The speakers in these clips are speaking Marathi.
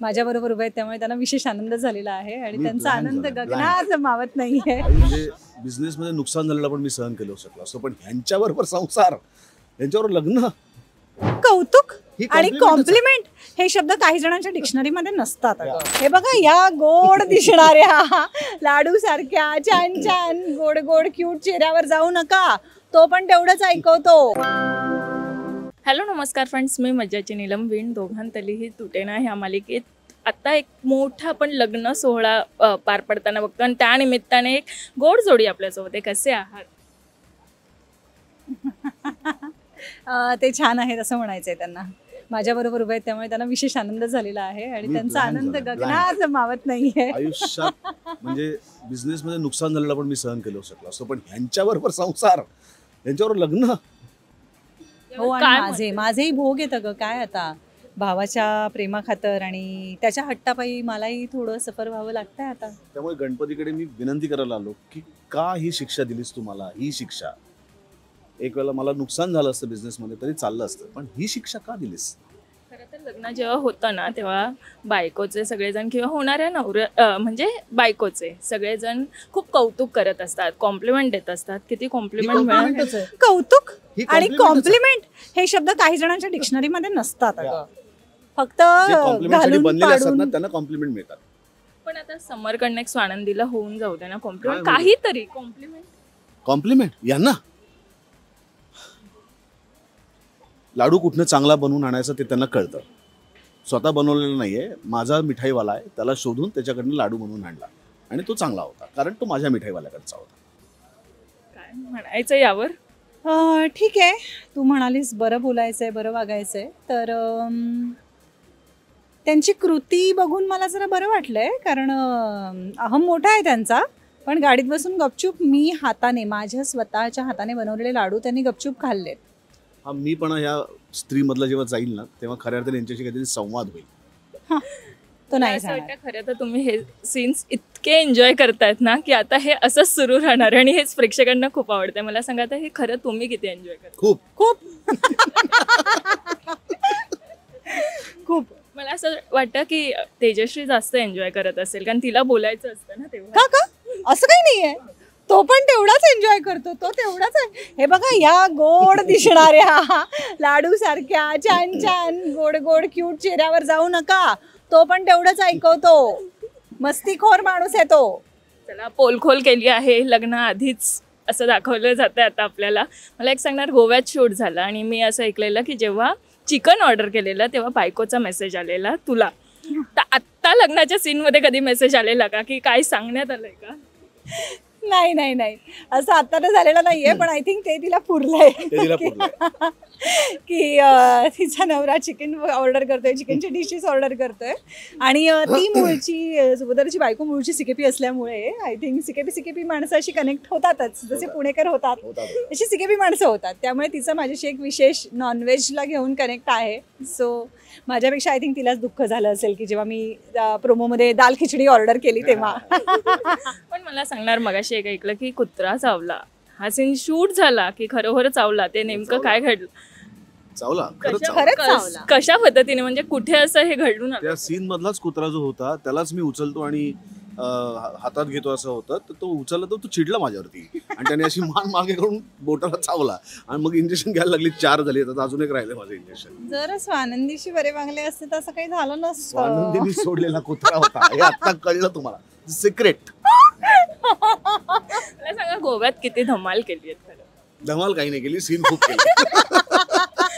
माझ्याबरोबर उभे आहेत, त्यामुळे त्यांना विशेष आनंद झालेला आहे आणि त्यांचा आनंद गगनात मावत नाहीये. म्हणजे बिझनेसमध्ये नुकसान झालेलं पण मी सहन केलं शकलो असतो, पण ह्यांच्याबरोबर संसार, यांच्याबरोबर लग्न, कौतुक आणि कॉम्प्लिमेंट हे शब्द काही जणांच्या डिक्शनरीमध्ये नसतात. हे बघा, या गोड दिसणाऱ्या लाडू सारख्या छान छान गोड गोड क्यूट चेहऱ्यावर जाऊ नका, तो पण तेवढंच ऐकवतो. हॅलो नमस्कार फ्रेंड्स, मी मज्जाची नीलम विण. दोघांतलीही तुटेना ह्या मालिकेत आता एक मोठा पण लग्न सोहळा पार पडताना बघतो आणि त्या निमित्ताने एक गोड जोडी आपल्यासोबत आहे. कसे आहात? ते छान आहेत असं म्हणायचंय त्यांना. माझ्याबरोबर उभे आहेत, त्यामुळे त्यांना विशेष आनंद झालेला आहे आणि त्यांचा आनंद गगनात मावत नाहीये. आयुष्यात म्हणजे बिझनेसमध्ये नुकसान झालेलं पण मी सहन केलं शकलो असतो, पण ह्यांच्याबरोबर संसार, यांच्याबरोबर लग्न. हो, आणि माझेही भोग येतं ग. काय आता, भावाच्या प्रेमाखातर आणि त्याच्या हट्टापायी मलाही थोडं सफर व्हावं लागतंय आता. त्यामुळे गणपतीकडे मी विनंती करायला आलो की का ही शिक्षा दिलीस तू मला? ही शिक्षा, एक वेळेला मला नुकसान झालं असतं बिझनेसमध्ये तरी चाललं असतं, पण ही शिक्षा का दिलीस? खरं तर लग्न जेव्हा होतं ना, तेव्हा बायकोचे सगळेजण किंवा होणाऱ्या नवऱ्या म्हणजे बायकोचे सगळेजण खूप कौतुक करत असतात, कॉम्प्लिमेंट देत असतात. किती कॉम्प्लिमेंट मिळालं. कौतुक आणि कॉम्प्लिमेंट हे शब्द काही जणांच्या डिक्शनरीमध्ये नसतात. फक्त घालून पाडून त्यांना कॉम्प्लिमेंट मिळतात. पण आता समरकडनं एक स्वानंदीला होऊन जाऊ दे ना कॉम्प्लिमेंट, काहीतरी कॉम्प्लिमेंट यांना लाडू कुठनं चांगला बनवून आणायचं ते त्यांना कळतं. स्वतः बनवलेलं नाहीये, माझा मिठाईवाला आहे, त्याला शोधून त्याच्याकडनं लाडू बनवून आणला आणि तो चांगला होता, कारण तो माझ्या मिठाईवाल्याकडचा होता. काय म्हणायचं यावर? ठीक आहे, तू म्हणालीस बरं बोलायचंय, बरं वागायचंय, तर त्यांची कृती बघून मला जरा बरं वाटलंय. कारण अहम मोठा आहे त्यांचा, पण गाडीत बसून गपचूप मी हाताने, माझ्या स्वतःच्या हाताने बनवलेले लाडू त्यांनी गपचूप खाल्लेत. हा, मी पण ह्या स्त्रीमधला जेव्हा जाईल ना, तेव्हा खऱ्या अर्थाने यांच्याशी काहीतरी संवाद होईल. तो नाही असं वाटतं खरं तर तुम्ही हे सीन्स इतके एन्जॉय करतायत ना, की आता हे असंच सुरू राहणार आणि हेच प्रेक्षकांना खूप आवडतंय. मला सांगा, आता हे खरं तुम्ही किती एन्जॉय करता? खूप खूप खूप. मला असं वाटतं की तेजश्री जास्त एन्जॉय करत असेल, कारण तिला बोलायचं असतं ना तेव्हा. का असं काही नाहीये, तो पण तेवढाच एन्जॉय करतो, तो तेवढाच. हे बघा, या गोड दिसणाऱ्या लाडू सारख्या छान छान गोड गोड क्यूट चेहऱ्यावर जाऊ नका, तो पण तेवढंच ऐकवतो. मस्तीखोर माणूस आहे तो. चला, पोलखोल केली आहे लग्न आधीच असं दाखवलं जातं आता आपल्याला. मला एक सांगणार, गोव्यात शूट झाला आणि मी असं ऐकलेलं की जेव्हा चिकन ऑर्डर केलेलं तेव्हा बायकोचा मेसेज आलेला तुला. तर आत्ता लग्नाच्या सीनमध्ये कधी मेसेज आलेला का, की काय सांगण्यात आलंय का? नाही, असं आता तर झालेलं नाहीये, पण आय थिंक ते तिला पुरलंय की तिचा नवरा चिकन ऑर्डर करतोय, चिकनचे डिशेस ऑर्डर करतोय. आणि ती मूळची, सुभद्राची बायको मूळची सिकेपी असल्यामुळे आय थिंक सिकेपी माणसं अशी कनेक्ट होतातच, जसे पुणेकर होतात तशी सिकेपी माणसं होतात. त्यामुळे तिचं माझ्याशी एक विशेष नॉनव्हेजला घेऊन कनेक्ट आहे. सो माझ्यापेक्षा आय थिंक तिलाच दुःख झालं असेल की जेव्हा मी प्रोमोमध्ये दाल खिचडी ऑर्डर केली तेव्हा. पण मला सांगणार, मगाशी एक ऐकलं की कुत्रा चावला, हा सीन शूट झाला की खरोखर चावला? ते नेमकं काय घडलं? चावला, कशा पद्धतीने, म्हणजे कुठे असं हे घडून आलं? त्या सीन मधलाच कुत्रा जो होता त्यालाच मी उचलतो आणि हातात घेतो असं होतं, तर तो उचलला, तो चिडला माझ्यावरती आणि त्याने अशी मान मागे करून बोटाला चावला आणि मग इंजेक्शन घ्यायला लागली. 4 झाली, आता अजून एक राहिलं माझं इंजेक्शन. जर स्वानंदीशी बरे वागले असते तर असं काही झालं नसतं. स्वानंदीने सोडलेला कुत्रा होता हे आता कळलं तुम्हाला, सिक्रेट. मला सांगा, गोव्यात किती धमाल केली आहे? खरं धमाल काही नाही केली, सीन खूप केली.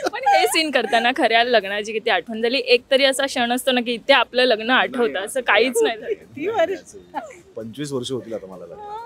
पण हे सीन करताना खऱ्या लग्नाची किती आठवण झाली? एक तरी असा क्षण असतो ना की इथे आपलं लग्न आठवतं, असं काहीच नाही झालं. 25 वर्ष होतील आता मला लग्न.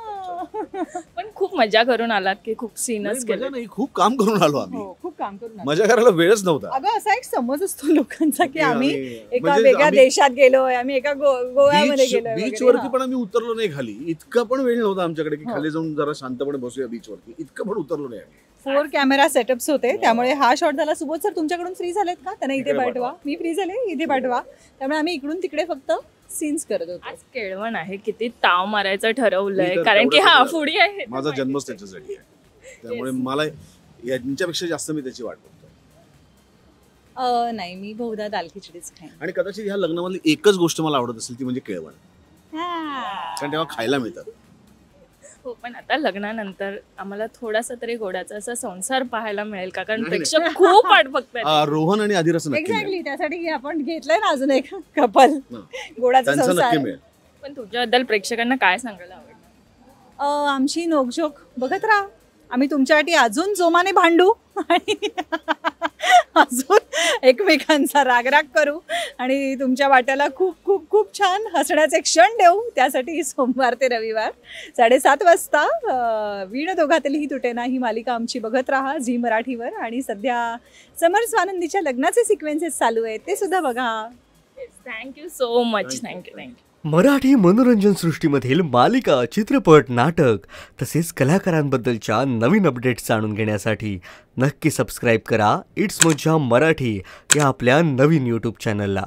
पण खूप मजा करून आलात की खूप सीनच केलं? नाही, खूप काम करून आलो आम्ही. खूप काम करून मजा करायला वेळच नव्हता. अगं, असा एक समज असतो लोकांचा की आम्ही एका वेगळ्या देशात गेलोय, आम्ही एका गोव्यामध्ये गेलोय. बीच वरती पण आम्ही उतरलो नाही खाली. इतका पण वेळ नव्हता आमच्याकडे की खाली जाऊन जरा शांतपणे बसूया बीच वरती. इतकं पण उतरलो नाही आम्ही. 4 कॅमेरा सेटअप्स होते, त्यामुळे हा शॉट झाला. सुबोध सर तुमच्याकडून फ्री झालेत का? त्यांना इथे पाठवा. मी फ्री झाले, इथे पाठवा. त्यामुळे आम्ही इकडून तिकडे फक्त सीन्स करत होतो. आज केळवण आहे, किती ताव मारायचं ठरवलंय, कारण की हा फुडी आहे. माझा जन्मच त्याच्यासाठी आहे, त्यामुळे मला यांच्यापेक्षा जास्त मी त्याची वाट बघतो. नाही, मी बहुधा दाल खिचडीच खाईन. आणि कदाचित ह्या लग्नामधली एकच गोष्ट मला आवडत असेल ती म्हणजे केळवण, हा. कारण तेव्हा खायला मिळतं. हो, पण आता लग्नानंतर आम्हाला थोडासा तरी गोडाचा असा संसार पाहायला मिळेल का? कारण नाही, प्रेक्षक खूप वाट बघतायत. रोहन आणि आदिरस नक्की मिळेल. एक्झॅक्टली, त्यासाठी आपण घेतलंय ना अजून एक कपल, गोडाचा त्यांचं नक्की संसार. मिळेल. पण तुझ्याबद्दल प्रेक्षकांना काय सांगायला आवडणार? आमची नोकझोक बघत राहा. आम्ही तुमच्यासाठी अजून जोमाने भांडू आणि अजून एकमेकांचा रागराग करू आणि तुमच्या वाट्याला खूप खूप खूप छान हसण्याचे क्षण देऊ. त्यासाठी सोमवार ते रविवार 7:30 वाजता वीण दोघातलीही तुटेना ही मालिका आमची बघत राहा झी मराठीवर. आणि सध्या समर स्वानंदीच्या लग्नाचे सिक्वेन्सेस चालू आहेत, ते सुद्धा बघा. Thank you so much. Thank you. Marathi मनोरंजन सृष्टीमधील मालिका, चित्रपट, नाटक तसेच कलाकारांबद्दलच्या नवीन अपडेट्स जाणून घेण्यासाठी नक्की सबस्क्राईब करा इट्स मज्जा मराठी या आपल्या नवीन यूट्यूब चॅनलला.